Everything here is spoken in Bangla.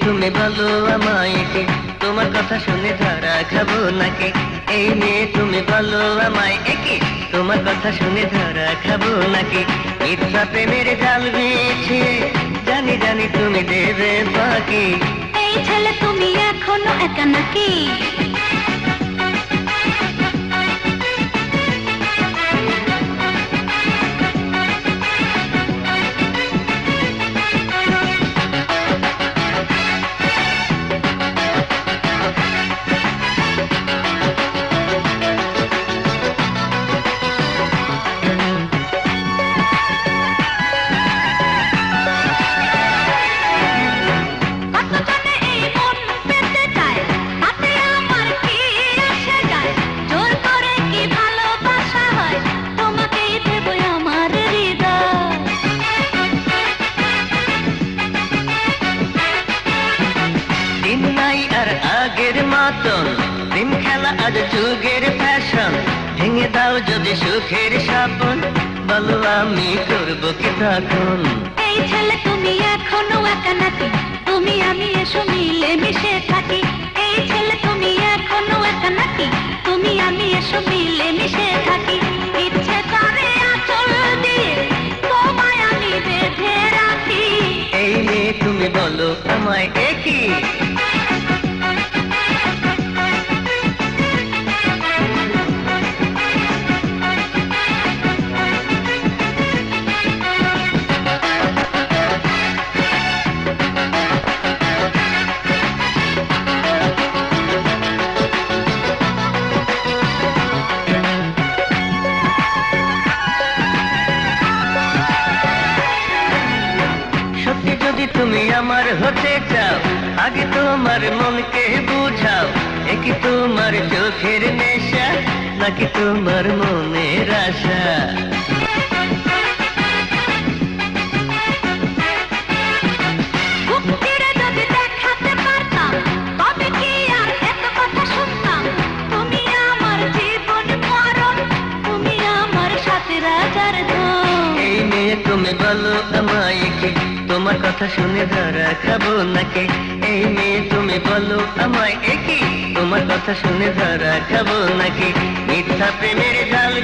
তুমি বলো আমায় কি তোমার কথা শুনে ধরা খাবো নাকি? এই মেয়ে তুমি বলো আমায় কি তোমার কথা শুনে ধরা খাবো নাকি? মিথ্যা প্রেমের জাল বিছে জানি জানি তুমি দেবে বাকি। এই ছেলে তুমি এখনো একা নাকি? প্রেম খেলা আজ যুগের ফ্যাশন, ভেঙে দাও যদি সুখের স্বপ্ন, বলো আমি করবো কি তখন? এই ছেলে তুমি এখনো একা নাকি? তুমি আমি এসো মিলে মিশে থাকি। এই ছেলে তুমি এখনো একা নাকি? তুমি আমি এসো মিলে মিশে থাকি। ইচ্ছে করে আঁচল দিয়ে তোমায় আমি বেঁধে রাখি। এই মেয়ে তুমি বলো আমায় কি তুমি আমার হতে চাও, আগে তোমার মনকে বুঝাও, কি তোমার চোখের নেশা নাকি তোমার মনের আশা? এই মেয়ে তুমি বলো আমায় কি তোমার কথা শুনে ধরা খাবো নাকি? এই মেয়ে তুমি বলো আমায় কি তোমার কথা শুনে ধরা খাবো নাকি? মিথ্যা প্রেমের জাল